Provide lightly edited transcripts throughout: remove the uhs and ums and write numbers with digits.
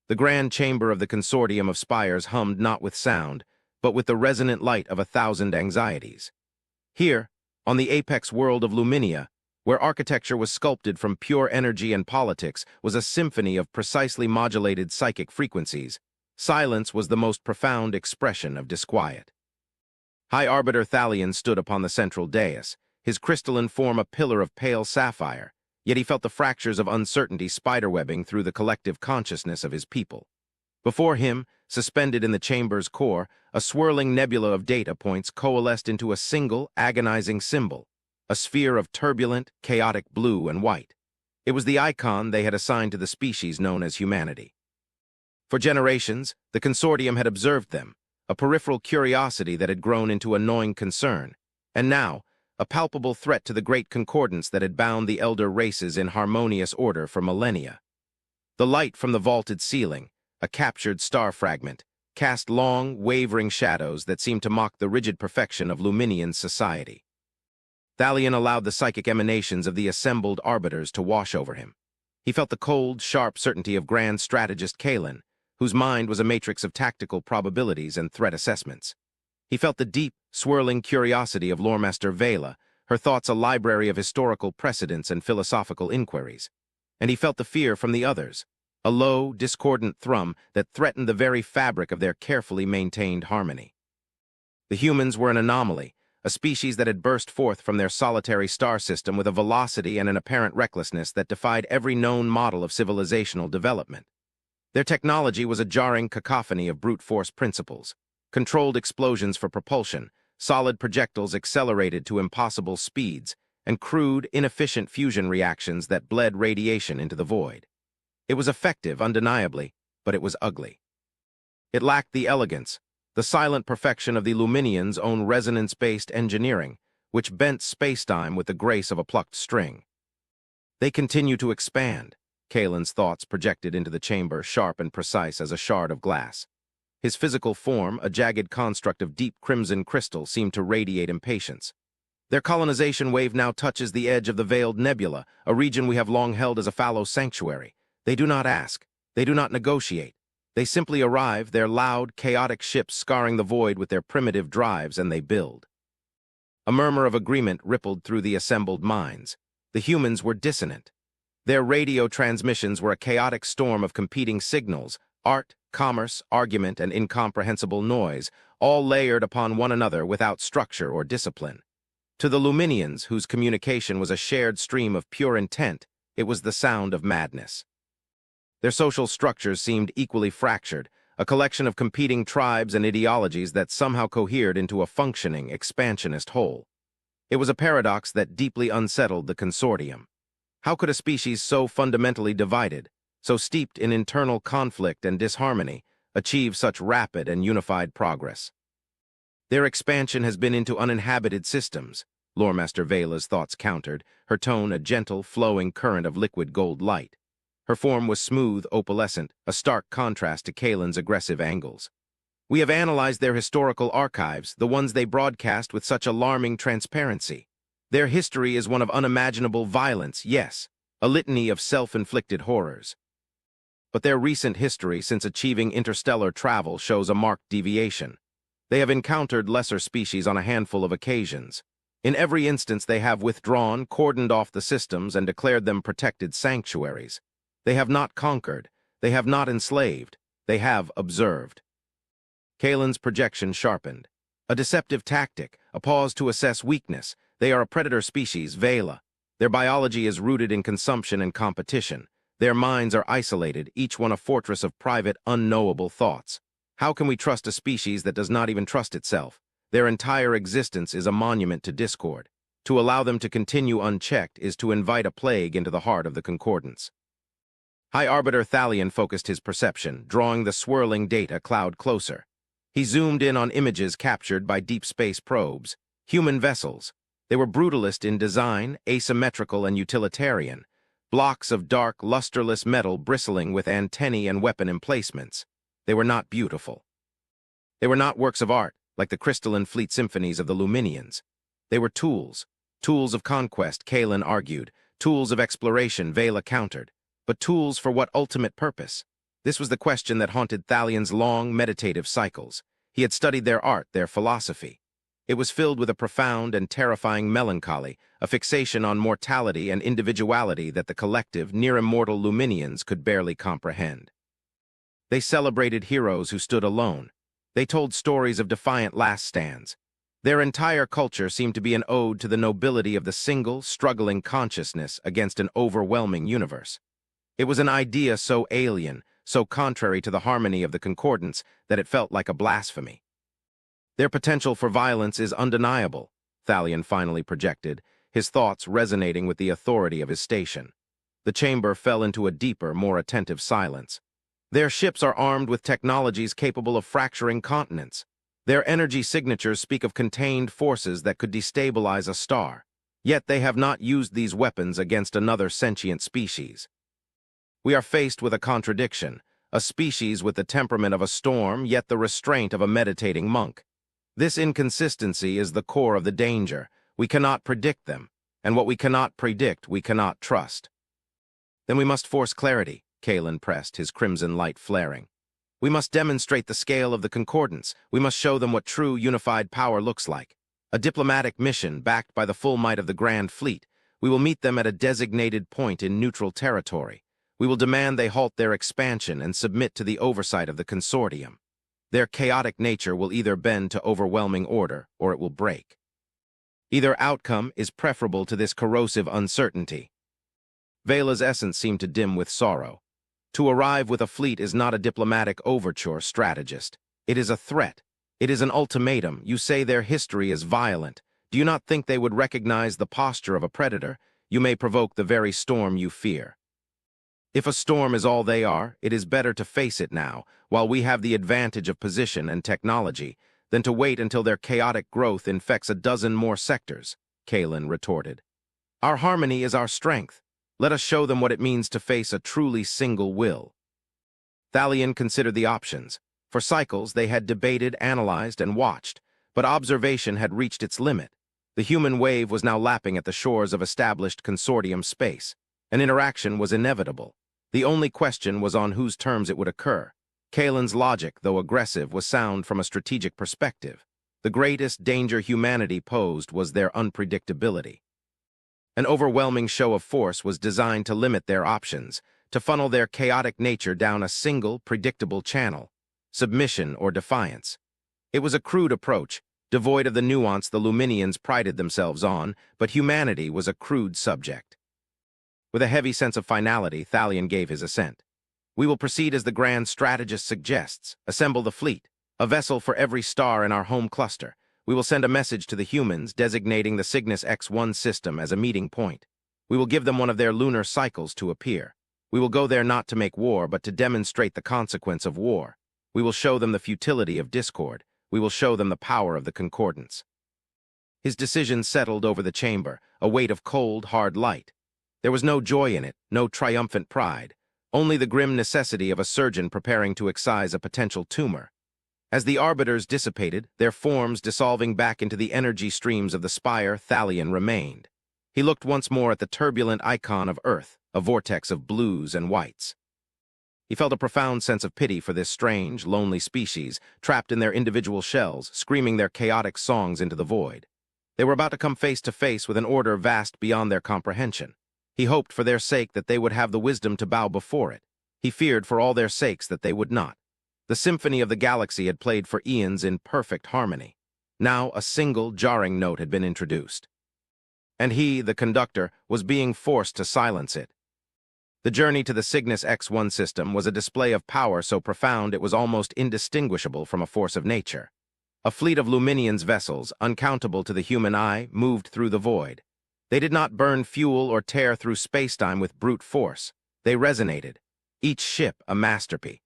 The grand chamber of the consortium of spires hummed not with sound, but with the resonant light of 1,000 anxieties. Here, on the apex world of Luminia, where architecture was sculpted from pure energy and politics, was a symphony of precisely modulated psychic frequencies. Silence was the most profound expression of disquiet. High Arbiter Thalion stood upon the central dais, his crystalline form a pillar of pale sapphire, yet he felt the fractures of uncertainty spiderwebbing through the collective consciousness of his people. Before him, suspended in the chamber's core, a swirling nebula of data points coalesced into a single, agonizing symbol, a sphere of turbulent, chaotic blue and white. It was the icon they had assigned to the species known as humanity. For generations, the consortium had observed them, a peripheral curiosity that had grown into a gnawing concern, and now, a palpable threat to the great concordance that had bound the elder races in harmonious order for millennia. The light from the vaulted ceiling, a captured star fragment, cast long, wavering shadows that seemed to mock the rigid perfection of Luminian society. Thalion allowed the psychic emanations of the assembled arbiters to wash over him. He felt the cold, sharp certainty of grand strategist Kalen, whose mind was a matrix of tactical probabilities and threat assessments. He felt the deep, swirling curiosity of Loremaster Vela, her thoughts a library of historical precedents and philosophical inquiries. And he felt the fear from the others, a low, discordant thrum that threatened the very fabric of their carefully maintained harmony. The humans were an anomaly, a species that had burst forth from their solitary star system with a velocity and an apparent recklessness that defied every known model of civilizational development. Their technology was a jarring cacophony of brute force principles, controlled explosions for propulsion, solid projectiles accelerated to impossible speeds, and crude, inefficient fusion reactions that bled radiation into the void. It was effective, undeniably, but it was ugly. It lacked the elegance, the silent perfection of the Luminians' own resonance-based engineering, which bent spacetime with the grace of a plucked string. They continue to expand, Kalen's thoughts projected into the chamber, sharp and precise as a shard of glass. His physical form, a jagged construct of deep crimson crystal, seemed to radiate impatience. Their colonization wave now touches the edge of the veiled nebula, a region we have long held as a fallow sanctuary. They do not ask. They do not negotiate. They simply arrive, their loud, chaotic ships scarring the void with their primitive drives, and they build. A murmur of agreement rippled through the assembled minds. The humans were dissonant. Their radio transmissions were a chaotic storm of competing signals, art, commerce, argument, and incomprehensible noise, all layered upon one another without structure or discipline. To the Luminians, whose communication was a shared stream of pure intent, it was the sound of madness. Their social structures seemed equally fractured, a collection of competing tribes and ideologies that somehow cohered into a functioning, expansionist whole. It was a paradox that deeply unsettled the consortium. How could a species so fundamentally divided, so steeped in internal conflict and disharmony, achieve such rapid and unified progress? Their expansion has been into uninhabited systems, Loremaster Vela's thoughts countered, her tone a gentle, flowing current of liquid gold light. Her form was smooth, opalescent, a stark contrast to Kalen's aggressive angles. We have analyzed their historical archives, the ones they broadcast with such alarming transparency. Their history is one of unimaginable violence, yes, a litany of self-inflicted horrors. But their recent history since achieving interstellar travel shows a marked deviation. They have encountered lesser species on a handful of occasions. In every instance they have withdrawn, cordoned off the systems, and declared them protected sanctuaries. They have not conquered, they have not enslaved, they have observed. Kalen's projection sharpened. A deceptive tactic, a pause to assess weakness. They are a predator species, Vela. Their biology is rooted in consumption and competition. Their minds are isolated, each one a fortress of private, unknowable thoughts. How can we trust a species that does not even trust itself? Their entire existence is a monument to discord. To allow them to continue unchecked is to invite a plague into the heart of the concordance. High Arbiter Thalion focused his perception, drawing the swirling data cloud closer. He zoomed in on images captured by deep space probes, human vessels. They were brutalist in design, asymmetrical and utilitarian, blocks of dark, lusterless metal bristling with antennae and weapon emplacements. They were not beautiful. They were not works of art, like the crystalline fleet symphonies of the Luminians. They were tools, tools of conquest, Kalen argued, tools of exploration, Vela countered. But tools for what ultimate purpose? This was the question that haunted Thalion's long, meditative cycles. He had studied their art, their philosophy. It was filled with a profound and terrifying melancholy, a fixation on mortality and individuality that the collective, near-immortal Luminians could barely comprehend. They celebrated heroes who stood alone. They told stories of defiant last stands. Their entire culture seemed to be an ode to the nobility of the single, struggling consciousness against an overwhelming universe. It was an idea so alien, so contrary to the harmony of the concordance, that it felt like a blasphemy. Their potential for violence is undeniable, Thalion finally projected, his thoughts resonating with the authority of his station. The chamber fell into a deeper, more attentive silence. Their ships are armed with technologies capable of fracturing continents. Their energy signatures speak of contained forces that could destabilize a star. Yet they have not used these weapons against another sentient species. We are faced with a contradiction, a species with the temperament of a storm, yet the restraint of a meditating monk. This inconsistency is the core of the danger. We cannot predict them, and what we cannot predict, we cannot trust. Then we must force clarity, Kalen pressed, his crimson light flaring. We must demonstrate the scale of the concordance. We must show them what true unified power looks like. A diplomatic mission backed by the full might of the Grand Fleet. We will meet them at a designated point in neutral territory. We will demand they halt their expansion and submit to the oversight of the consortium. Their chaotic nature will either bend to overwhelming order, or it will break. Either outcome is preferable to this corrosive uncertainty. Vela's essence seemed to dim with sorrow. To arrive with a fleet is not a diplomatic overture, strategist. It is a threat. It is an ultimatum. You say their history is violent. Do you not think they would recognize the posture of a predator? You may provoke the very storm you fear. If a storm is all they are, it is better to face it now, while we have the advantage of position and technology, than to wait until their chaotic growth infects a dozen more sectors, Kalen retorted. Our harmony is our strength. Let us show them what it means to face a truly single will. Thalion considered the options. For cycles, they had debated, analyzed, and watched, but observation had reached its limit. The human wave was now lapping at the shores of established consortium space. An interaction was inevitable. The only question was on whose terms it would occur. Kalen's logic, though aggressive, was sound from a strategic perspective. The greatest danger humanity posed was their unpredictability. An overwhelming show of force was designed to limit their options, to funnel their chaotic nature down a single, predictable channel: submission or defiance. It was a crude approach, devoid of the nuance the Luminians prided themselves on, but humanity was a crude subject. With a heavy sense of finality, Thalion gave his assent. We will proceed as the grand strategist suggests. Assemble the fleet, a vessel for every star in our home cluster. We will send a message to the humans, designating the Cygnus X1 system as a meeting point. We will give them one of their lunar cycles to appear. We will go there not to make war, but to demonstrate the consequence of war. We will show them the futility of discord. We will show them the power of the concordance. His decision settled over the chamber, a weight of cold, hard light. There was no joy in it, no triumphant pride, only the grim necessity of a surgeon preparing to excise a potential tumor. As the arbiters dissipated, their forms dissolving back into the energy streams of the spire, Thalion remained. He looked once more at the turbulent icon of Earth, a vortex of blues and whites. He felt a profound sense of pity for this strange, lonely species, trapped in their individual shells, screaming their chaotic songs into the void. They were about to come face to face with an order vast beyond their comprehension. He hoped for their sake that they would have the wisdom to bow before it. He feared for all their sakes that they would not. The symphony of the galaxy had played for eons in perfect harmony. Now a single, jarring note had been introduced. And he, the conductor, was being forced to silence it. The journey to the Cygnus X1 system was a display of power so profound it was almost indistinguishable from a force of nature. A fleet of Luminians' vessels, uncountable to the human eye, moved through the void. They did not burn fuel or tear through spacetime with brute force. They resonated, each ship a masterpiece.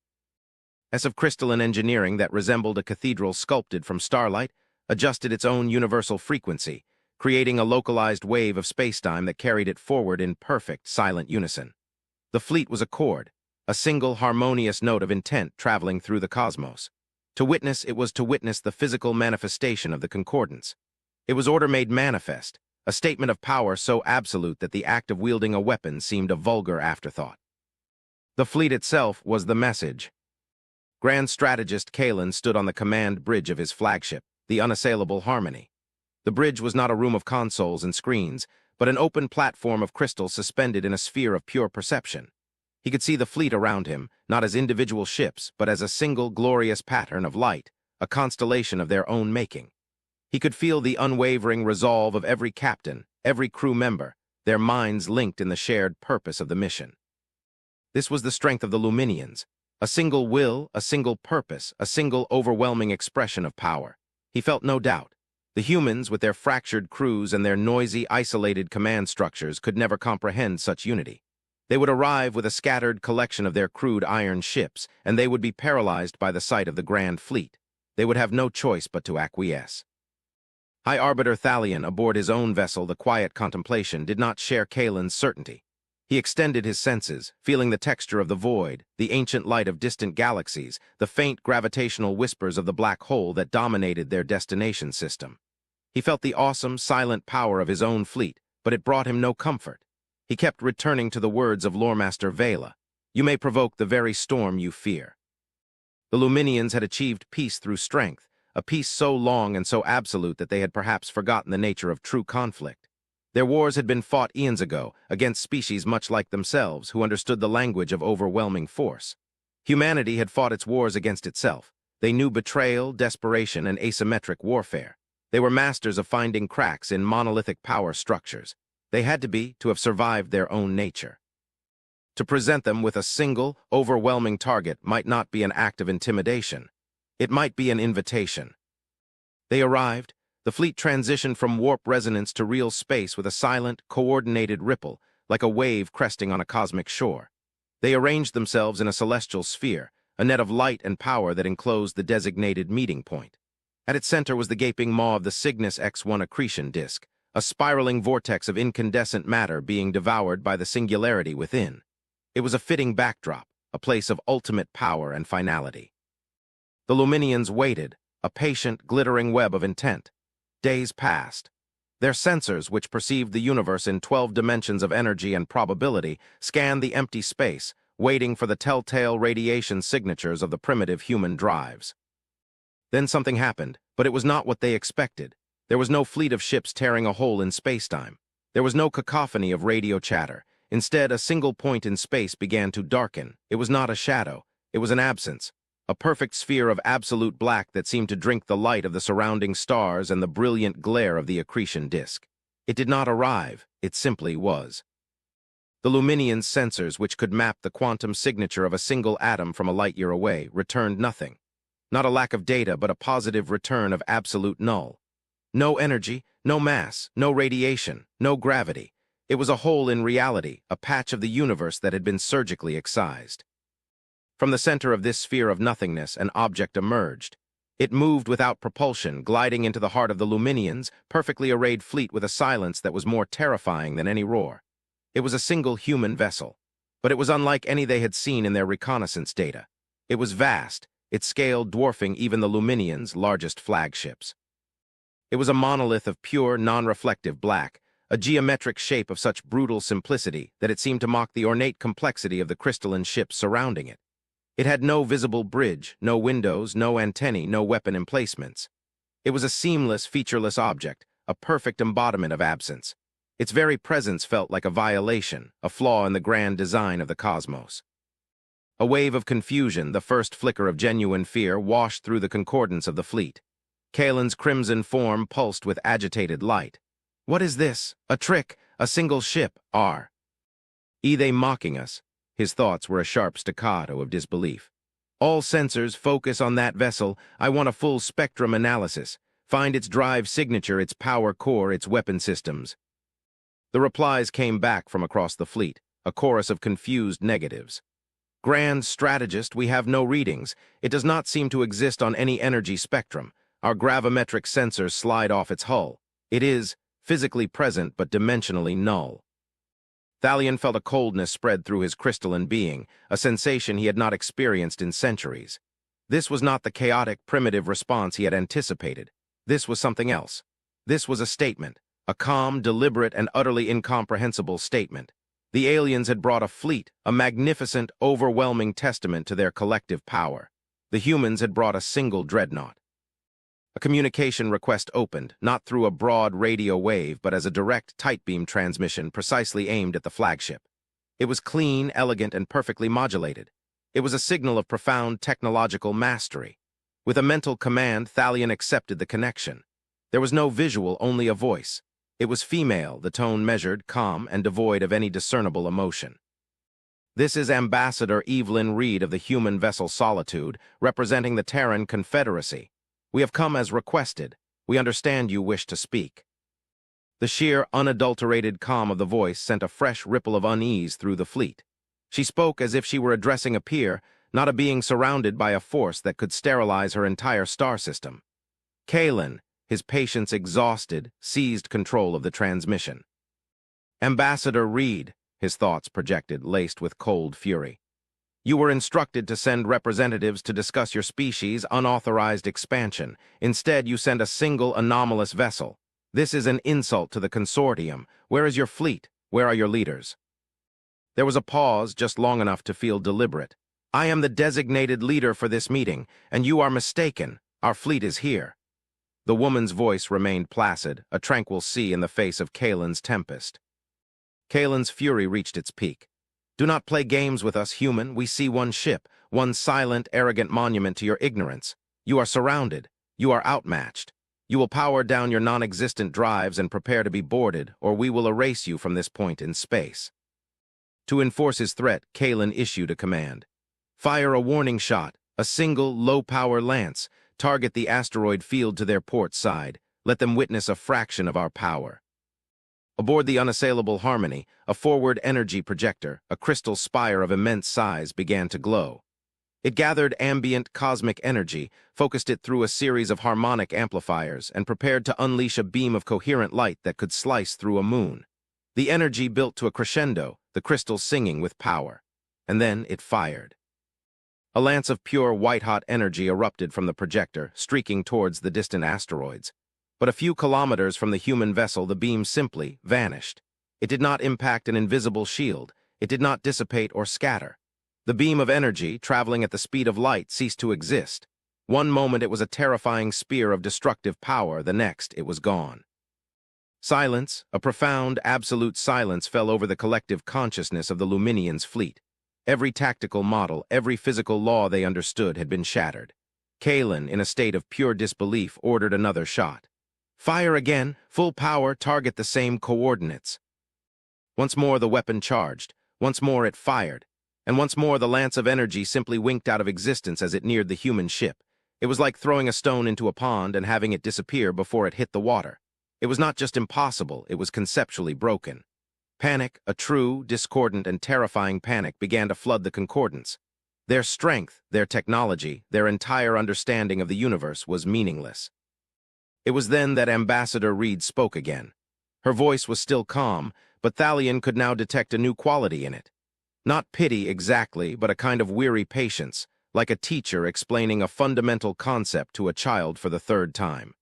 As of crystalline engineering that resembled a cathedral sculpted from starlight, adjusted its own universal frequency, creating a localized wave of spacetime that carried it forward in perfect, silent unison. The fleet was a chord, a single harmonious note of intent traveling through the cosmos. To witness it was to witness the physical manifestation of the concordance. It was order made manifest, a statement of power so absolute that the act of wielding a weapon seemed a vulgar afterthought. The fleet itself was the message. Grand Strategist Kalen stood on the command bridge of his flagship, the unassailable Harmony. The bridge was not a room of consoles and screens, but an open platform of crystal suspended in a sphere of pure perception. He could see the fleet around him, not as individual ships, but as a single glorious pattern of light, a constellation of their own making. He could feel the unwavering resolve of every captain, every crew member, their minds linked in the shared purpose of the mission. This was the strength of the Luminians, a single will, a single purpose, a single overwhelming expression of power. He felt no doubt. The humans, with their fractured crews and their noisy, isolated command structures, could never comprehend such unity. They would arrive with a scattered collection of their crude iron ships, and they would be paralyzed by the sight of the grand fleet. They would have no choice but to acquiesce. High Arbiter Thalion, aboard his own vessel, the Quiet Contemplation, did not share Kalen's certainty. He extended his senses, feeling the texture of the void, the ancient light of distant galaxies, the faint gravitational whispers of the black hole that dominated their destination system. He felt the awesome, silent power of his own fleet, but it brought him no comfort. He kept returning to the words of Loremaster Vela, "You may provoke the very storm you fear." The Luminians had achieved peace through strength, a peace so long and so absolute that they had perhaps forgotten the nature of true conflict. Their wars had been fought eons ago, against species much like themselves, who understood the language of overwhelming force. Humanity had fought its wars against itself. They knew betrayal, desperation, and asymmetric warfare. They were masters of finding cracks in monolithic power structures. They had to have survived their own nature. To present them with a single, overwhelming target might not be an act of intimidation. It might be an invitation. They arrived. The fleet transitioned from warp resonance to real space with a silent, coordinated ripple, like a wave cresting on a cosmic shore. They arranged themselves in a celestial sphere, a net of light and power that enclosed the designated meeting point. At its center was the gaping maw of the Cygnus X1 accretion disk, a spiraling vortex of incandescent matter being devoured by the singularity within. It was a fitting backdrop, a place of ultimate power and finality. The Luminians waited, a patient, glittering web of intent. Days passed. Their sensors, which perceived the universe in 12 dimensions of energy and probability, scanned the empty space, waiting for the telltale radiation signatures of the primitive human drives. Then something happened, but it was not what they expected. There was no fleet of ships tearing a hole in spacetime. There was no cacophony of radio chatter. Instead, a single point in space began to darken. It was not a shadow. It was an absence. A perfect sphere of absolute black that seemed to drink the light of the surrounding stars and the brilliant glare of the accretion disk. It did not arrive, it simply was. The Luminians' sensors, which could map the quantum signature of a single atom from a light-year away, returned nothing. Not a lack of data, but a positive return of absolute null. No energy, no mass, no radiation, no gravity. It was a hole in reality, a patch of the universe that had been surgically excised. From the center of this sphere of nothingness, an object emerged. It moved without propulsion, gliding into the heart of the Luminians' perfectly arrayed fleet with a silence that was more terrifying than any roar. It was a single human vessel, but it was unlike any they had seen in their reconnaissance data. It was vast, its scale dwarfing even the Luminians' largest flagships. It was a monolith of pure, non-reflective black, a geometric shape of such brutal simplicity that it seemed to mock the ornate complexity of the crystalline ships surrounding it. It had no visible bridge, no windows, no antennae, no weapon emplacements. It was a seamless, featureless object, a perfect embodiment of absence. Its very presence felt like a violation, a flaw in the grand design of the cosmos. A wave of confusion, the first flicker of genuine fear, washed through the concordance of the fleet. Kalen's crimson form pulsed with agitated light. What is this? A trick? A single ship? Are they mocking us? His thoughts were a sharp staccato of disbelief. All sensors focus on that vessel. I want a full spectrum analysis. Find its drive signature, its power core, its weapon systems. The replies came back from across the fleet, a chorus of confused negatives. Grand Strategist, we have no readings. It does not seem to exist on any energy spectrum. Our gravimetric sensors slide off its hull. It is physically present but dimensionally null. Thalion felt a coldness spread through his crystalline being, a sensation he had not experienced in centuries. This was not the chaotic, primitive response he had anticipated. This was something else. This was a statement, a calm, deliberate, and utterly incomprehensible statement. The aliens had brought a fleet, a magnificent, overwhelming testament to their collective power. The humans had brought a single dreadnought. A communication request opened, not through a broad radio wave, but as a direct tight-beam transmission precisely aimed at the flagship. It was clean, elegant, and perfectly modulated. It was a signal of profound technological mastery. With a mental command, Thalion accepted the connection. There was no visual, only a voice. It was female, the tone measured, calm, and devoid of any discernible emotion. "This is Ambassador Evelyn Reed of the human vessel Solitude, representing the Terran Confederacy. We have come as requested. We understand you wish to speak." The sheer, unadulterated calm of the voice sent a fresh ripple of unease through the fleet. She spoke as if she were addressing a peer, not a being surrounded by a force that could sterilize her entire star system. Kalen, his patience exhausted, seized control of the transmission. "Ambassador Reed," his thoughts projected, laced with cold fury. "You were instructed to send representatives to discuss your species' unauthorized expansion. Instead, you send a single anomalous vessel. This is an insult to the consortium. Where is your fleet? Where are your leaders?" There was a pause just long enough to feel deliberate. "I am the designated leader for this meeting, and you are mistaken. Our fleet is here." The woman's voice remained placid, a tranquil sea in the face of Kalen's tempest. Kalen's fury reached its peak. "Do not play games with us, human. We see one ship, one silent, arrogant monument to your ignorance. You are surrounded. You are outmatched. You will power down your non-existent drives and prepare to be boarded, or we will erase you from this point in space." To enforce his threat, Kalen issued a command. "Fire a warning shot, a single, low-power lance. Target the asteroid field to their port side. Let them witness a fraction of our power." Aboard the unassailable Harmony, a forward energy projector, a crystal spire of immense size, began to glow. It gathered ambient cosmic energy, focused it through a series of harmonic amplifiers, and prepared to unleash a beam of coherent light that could slice through a moon. The energy built to a crescendo, the crystal singing with power. And then it fired. A lance of pure white-hot energy erupted from the projector, streaking towards the distant asteroids. But a few kilometers from the human vessel, the beam simply vanished. It did not impact an invisible shield. It did not dissipate or scatter. The beam of energy, traveling at the speed of light, ceased to exist. One moment it was a terrifying spear of destructive power, the next it was gone. Silence, a profound, absolute silence, fell over the collective consciousness of the Luminians' fleet. Every tactical model, every physical law they understood had been shattered. Kalen, in a state of pure disbelief, ordered another shot. "Fire again, full power, target the same coordinates." Once more the weapon charged, once more it fired, and once more the lance of energy simply winked out of existence as it neared the human ship. It was like throwing a stone into a pond and having it disappear before it hit the water. It was not just impossible, it was conceptually broken. Panic, a true, discordant, and terrifying panic, began to flood the concordance. Their strength, their technology, their entire understanding of the universe was meaningless. It was then that Ambassador Reed spoke again. Her voice was still calm, but Thalion could now detect a new quality in it. Not pity exactly, but a kind of weary patience, like a teacher explaining a fundamental concept to a child for the third time.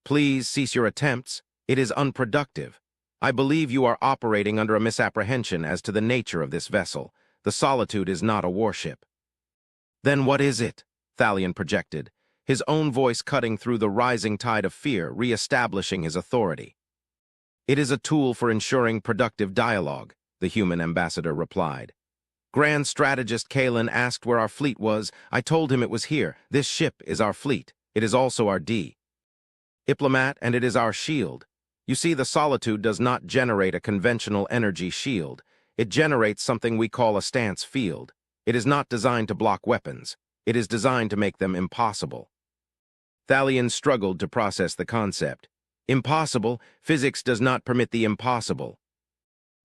"Please cease your attempts. It is unproductive. I believe you are operating under a misapprehension as to the nature of this vessel. The Solitude is not a warship." "Then what is it?" Thalion projected, his own voice cutting through the rising tide of fear, re-establishing his authority. "It is a tool for ensuring productive dialogue," the human ambassador replied. "Grand Strategist Kalen asked where our fleet was. I told him it was here. This ship is our fleet. It is also our diplomat, and it is our shield. You see, the Solitude does not generate a conventional energy shield. It generates something we call a stance field. It is not designed to block weapons. It is designed to make them impossible." Thalion struggled to process the concept. Impossible? Physics does not permit the impossible.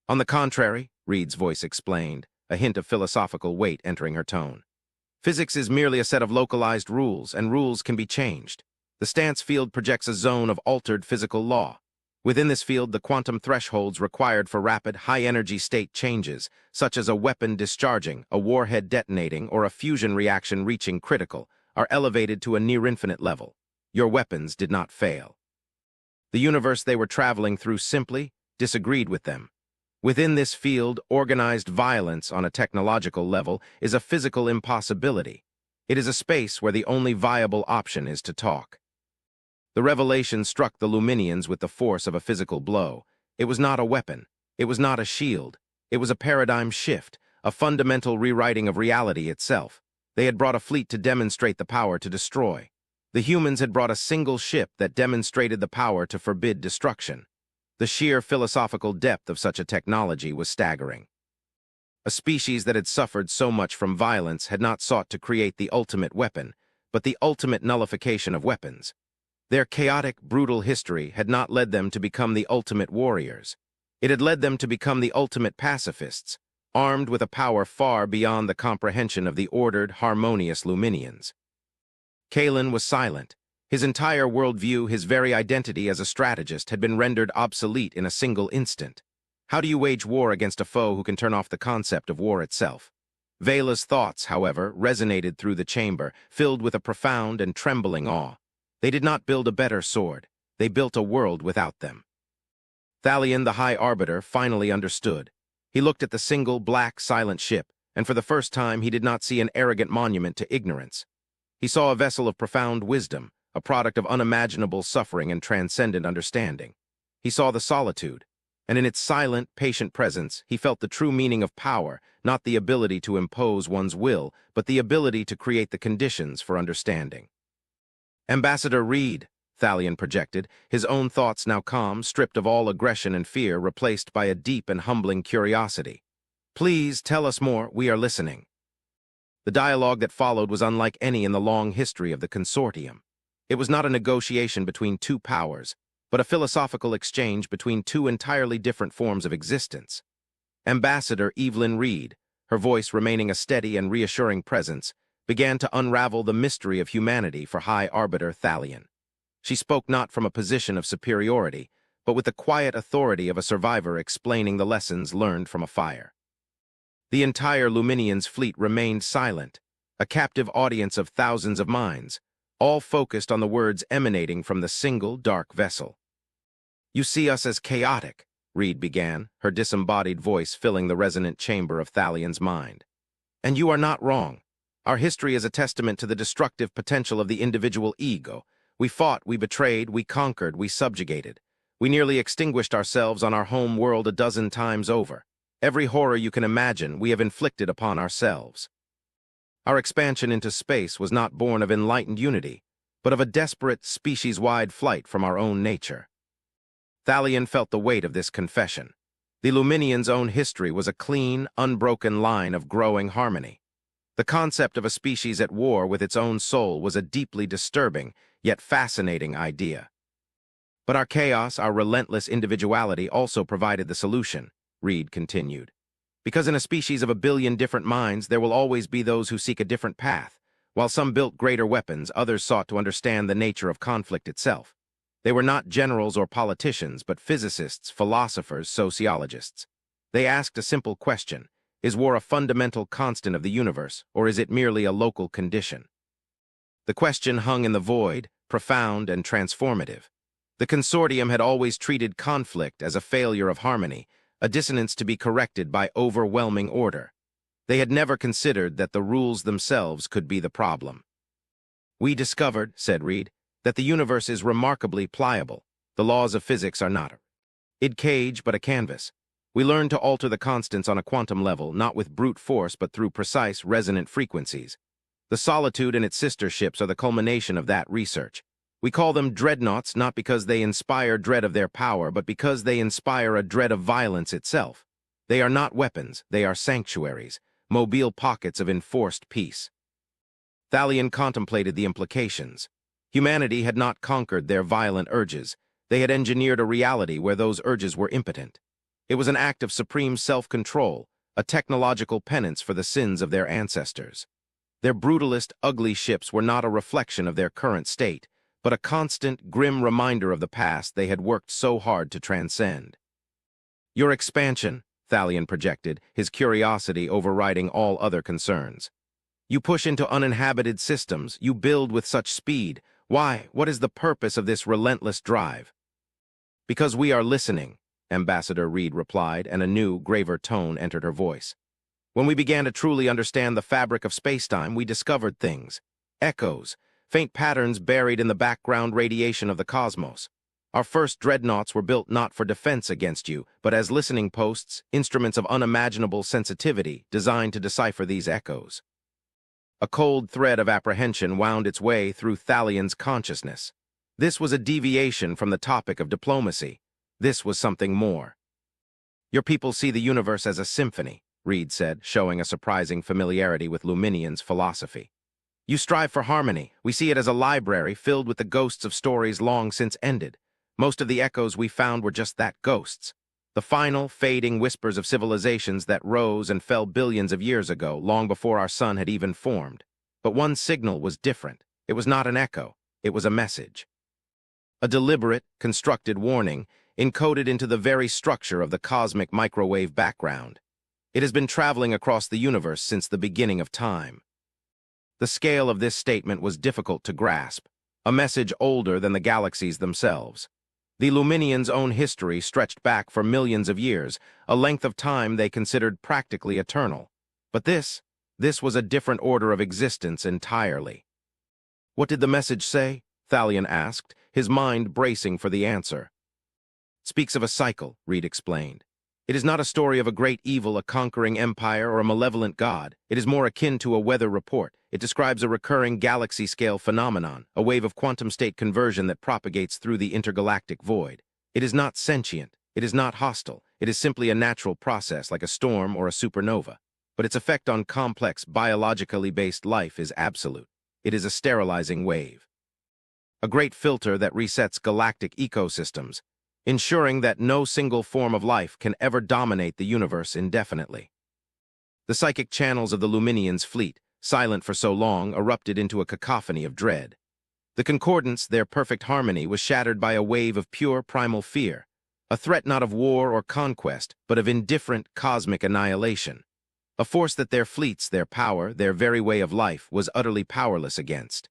"On the contrary," Reed's voice explained, a hint of philosophical weight entering her tone. "Physics is merely a set of localized rules, and rules can be changed. The stance field projects a zone of altered physical law. Within this field, the quantum thresholds required for rapid, high-energy state changes, such as a weapon discharging, a warhead detonating, or a fusion reaction reaching critical, are elevated to a near-infinite level. Your weapons did not fail. The universe they were traveling through simply disagreed with them. Within this field, organized violence on a technological level is a physical impossibility. It is a space where the only viable option is to talk. The revelation struck the Luminians with the force of a physical blow. It was not a weapon. It was not a shield. It was a paradigm shift, a fundamental rewriting of reality itself. They had brought a fleet to demonstrate the power to destroy. The humans had brought a single ship that demonstrated the power to forbid destruction. The sheer philosophical depth of such a technology was staggering. A species that had suffered so much from violence had not sought to create the ultimate weapon, but the ultimate nullification of weapons. Their chaotic, brutal history had not led them to become the ultimate warriors. It had led them to become the ultimate pacifists, armed with a power far beyond the comprehension of the ordered, harmonious Luminians. Kalen was silent. His entire worldview, his very identity as a strategist, had been rendered obsolete in a single instant. How do you wage war against a foe who can turn off the concept of war itself? Vela's thoughts, however, resonated through the chamber, filled with a profound and trembling awe. They did not build a better sword. They built a world without them. Thalion, the High Arbiter, finally understood. He looked at the single, black, silent ship, and for the first time he did not see an arrogant monument to ignorance. He saw a vessel of profound wisdom, a product of unimaginable suffering and transcendent understanding. He saw the solitude, and in its silent, patient presence, he felt the true meaning of power, not the ability to impose one's will, but the ability to create the conditions for understanding. Ambassador Reed, Thalion projected, his own thoughts now calm, stripped of all aggression and fear, replaced by a deep and humbling curiosity. Please tell us more, we are listening. The dialogue that followed was unlike any in the long history of the consortium. It was not a negotiation between two powers, but a philosophical exchange between two entirely different forms of existence. Ambassador Evelyn Reed, her voice remaining a steady and reassuring presence, began to unravel the mystery of humanity for High Arbiter Thalion. She spoke not from a position of superiority, but with the quiet authority of a survivor explaining the lessons learned from a fire. The entire Luminian's fleet remained silent, a captive audience of thousands of minds, all focused on the words emanating from the single dark vessel. You see us as chaotic, Reed began, her disembodied voice filling the resonant chamber of Thalion's mind. And you are not wrong. Our history is a testament to the destructive potential of the individual ego. We fought, we betrayed, we conquered, we subjugated. We nearly extinguished ourselves on our home world a dozen times over. Every horror you can imagine we have inflicted upon ourselves. Our expansion into space was not born of enlightened unity, but of a desperate, species-wide flight from our own nature. Thalion felt the weight of this confession. The Luminians' own history was a clean, unbroken line of growing harmony. The concept of a species at war with its own soul was a deeply disturbing, yet fascinating idea. But our chaos, our relentless individuality also provided the solution, Reed continued. Because in a species of a billion different minds, there will always be those who seek a different path. While some built greater weapons, others sought to understand the nature of conflict itself. They were not generals or politicians, but physicists, philosophers, sociologists. They asked a simple question: is war a fundamental constant of the universe, or is it merely a local condition? The question hung in the void, profound and transformative. The consortium had always treated conflict as a failure of harmony, a dissonance to be corrected by overwhelming order. They had never considered that the rules themselves could be the problem. We discovered, said Reed, that the universe is remarkably pliable. The laws of physics are not a cage, but a canvas. We learned to alter the constants on a quantum level, not with brute force, but through precise, resonant frequencies. The Solitude and its sister ships are the culmination of that research. We call them Dreadnoughts not because they inspire dread of their power, but because they inspire a dread of violence itself. They are not weapons, they are sanctuaries, mobile pockets of enforced peace. Thalion contemplated the implications. Humanity had not conquered their violent urges. They had engineered a reality where those urges were impotent. It was an act of supreme self-control, a technological penance for the sins of their ancestors. Their brutalist, ugly ships were not a reflection of their current state, but a constant, grim reminder of the past they had worked so hard to transcend. Your expansion, Thalion projected, his curiosity overriding all other concerns. You push into uninhabited systems, you build with such speed. Why? What is the purpose of this relentless drive? Because we are listening, Ambassador Reed replied, and a new, graver tone entered her voice. When we began to truly understand the fabric of spacetime, we discovered things. Echoes, faint patterns buried in the background radiation of the cosmos. Our first dreadnoughts were built not for defense against you, but as listening posts, instruments of unimaginable sensitivity designed to decipher these echoes. A cold thread of apprehension wound its way through Thalian's consciousness. This was a deviation from the topic of diplomacy. This was something more. Your people see the universe as a symphony, Reed said, showing a surprising familiarity with Luminian's philosophy. You strive for harmony. We see it as a library filled with the ghosts of stories long since ended. Most of the echoes we found were just that, ghosts. The final, fading whispers of civilizations that rose and fell billions of years ago, long before our sun had even formed. But one signal was different. It was not an echo. It was a message. A deliberate, constructed warning, encoded into the very structure of the cosmic microwave background. It has been traveling across the universe since the beginning of time. The scale of this statement was difficult to grasp, a message older than the galaxies themselves. The Luminians' own history stretched back for millions of years, a length of time they considered practically eternal. But this was a different order of existence entirely. What did the message say? Thalian asked, his mind bracing for the answer. Speaks of a cycle, Reed explained. It is not a story of a great evil, a conquering empire, or a malevolent god. It is more akin to a weather report. It describes a recurring galaxy-scale phenomenon, a wave of quantum state conversion that propagates through the intergalactic void. It is not sentient. It is not hostile. It is simply a natural process like a storm or a supernova. But its effect on complex, biologically based life is absolute. It is a sterilizing wave. A great filter that resets galactic ecosystems, ensuring that no single form of life can ever dominate the universe indefinitely. The psychic channels of the Luminians' fleet, silent for so long, erupted into a cacophony of dread. The concordance, their perfect harmony, was shattered by a wave of pure primal fear, a threat not of war or conquest, but of indifferent cosmic annihilation, a force that their fleets, their power, their very way of life was utterly powerless against.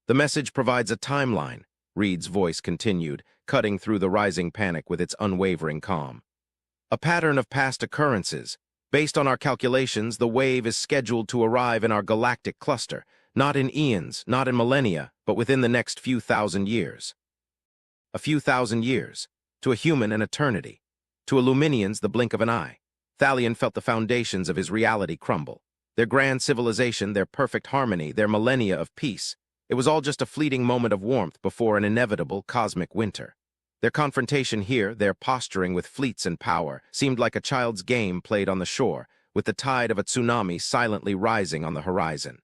The message provides a timeline, Reed's voice continued, cutting through the rising panic with its unwavering calm. A pattern of past occurrences. Based on our calculations, the wave is scheduled to arrive in our galactic cluster, not in eons, not in millennia, but within the next few thousand years. A few thousand years. To a human, an eternity. To a Luminians, the blink of an eye. Thalian felt the foundations of his reality crumble. Their grand civilization, their perfect harmony, their millennia of peace. It was all just a fleeting moment of warmth before an inevitable cosmic winter. Their confrontation here, their posturing with fleets and power, seemed like a child's game played on the shore, with the tide of a tsunami silently rising on the horizon.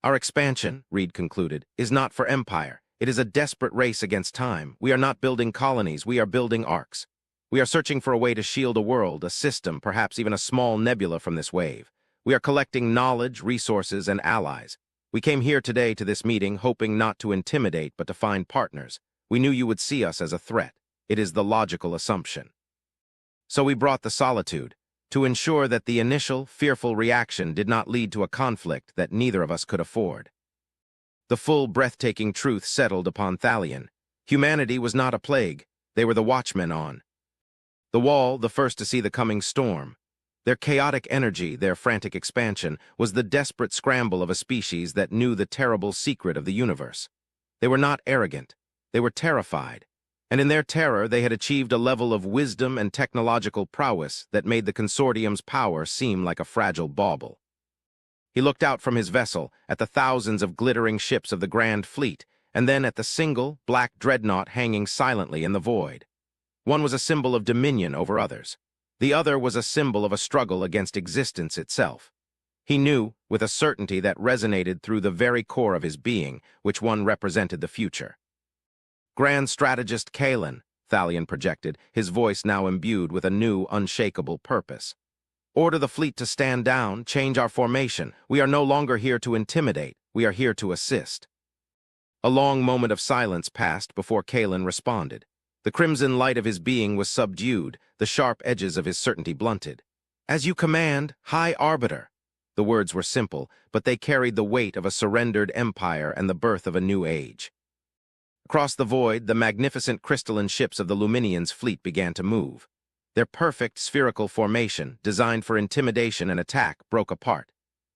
Our expansion, Reed concluded, is not for empire. It is a desperate race against time. We are not building colonies, we are building arcs. We are searching for a way to shield a world, a system, perhaps even a small nebula from this wave. We are collecting knowledge, resources, and allies. We came here today to this meeting hoping not to intimidate but to find partners. We knew you would see us as a threat. It is the logical assumption. So we brought the solitude, to ensure that the initial, fearful reaction did not lead to a conflict that neither of us could afford. The full, breathtaking truth settled upon Thalian. Humanity was not a plague. They were the watchmen on the wall, the first to see the coming storm. Their chaotic energy, their frantic expansion, was the desperate scramble of a species that knew the terrible secret of the universe. They were not arrogant. They were terrified. And in their terror, they had achieved a level of wisdom and technological prowess that made the consortium's power seem like a fragile bauble. He looked out from his vessel at the thousands of glittering ships of the Grand Fleet, and then at the single, black dreadnought hanging silently in the void. One was a symbol of dominion over others. The other was a symbol of a struggle against existence itself. He knew, with a certainty that resonated through the very core of his being, which one represented the future. Grand Strategist Kalen, Thalian projected, his voice now imbued with a new, unshakable purpose. Order the fleet to stand down, change our formation. We are no longer here to intimidate. We are here to assist. A long moment of silence passed before Kalen responded. The crimson light of his being was subdued, the sharp edges of his certainty blunted. As you command, High Arbiter. The words were simple, but they carried the weight of a surrendered empire and the birth of a new age. Across the void, the magnificent crystalline ships of the Luminians' fleet began to move. Their perfect spherical formation, designed for intimidation and attack, broke apart.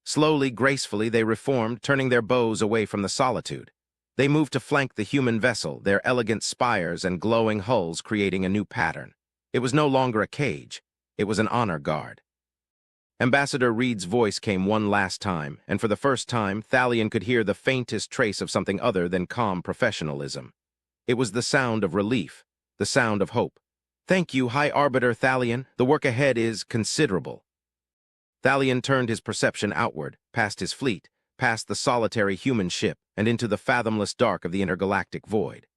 Slowly, gracefully, they reformed, turning their bows away from the solitude. They moved to flank the human vessel, their elegant spires and glowing hulls creating a new pattern. It was no longer a cage. It was an honor guard. Ambassador Reed's voice came one last time, and for the first time, Thalion could hear the faintest trace of something other than calm professionalism. It was the sound of relief, the sound of hope. "Thank you, High Arbiter Thalion. The work ahead is considerable." Thalion turned his perception outward, past his fleet, past the solitary human ship, and into the fathomless dark of the intergalactic void.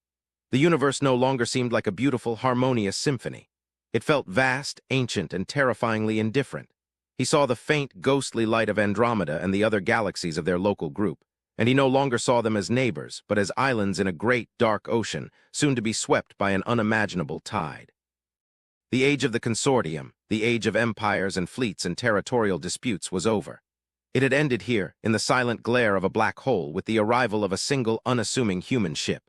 The universe no longer seemed like a beautiful, harmonious symphony. It felt vast, ancient, and terrifyingly indifferent. He saw the faint, ghostly light of Andromeda and the other galaxies of their local group, and he no longer saw them as neighbors, but as islands in a great, dark ocean, soon to be swept by an unimaginable tide. The age of the consortium, the age of empires and fleets and territorial disputes was over. It had ended here, in the silent glare of a black hole, with the arrival of a single, unassuming human ship.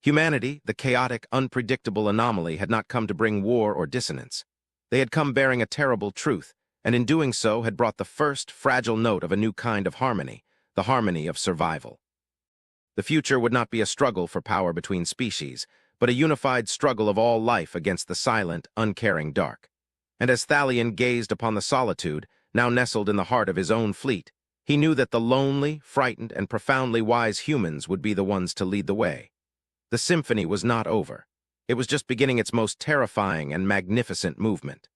Humanity, the chaotic, unpredictable anomaly, had not come to bring war or dissonance. They had come bearing a terrible truth, and in doing so had brought the first, fragile note of a new kind of harmony, the harmony of survival. The future would not be a struggle for power between species, but a unified struggle of all life against the silent, uncaring dark. And as Thalion gazed upon the solitude, now nestled in the heart of his own fleet, he knew that the lonely, frightened, and profoundly wise humans would be the ones to lead the way. The symphony was not over. It was just beginning its most terrifying and magnificent movement.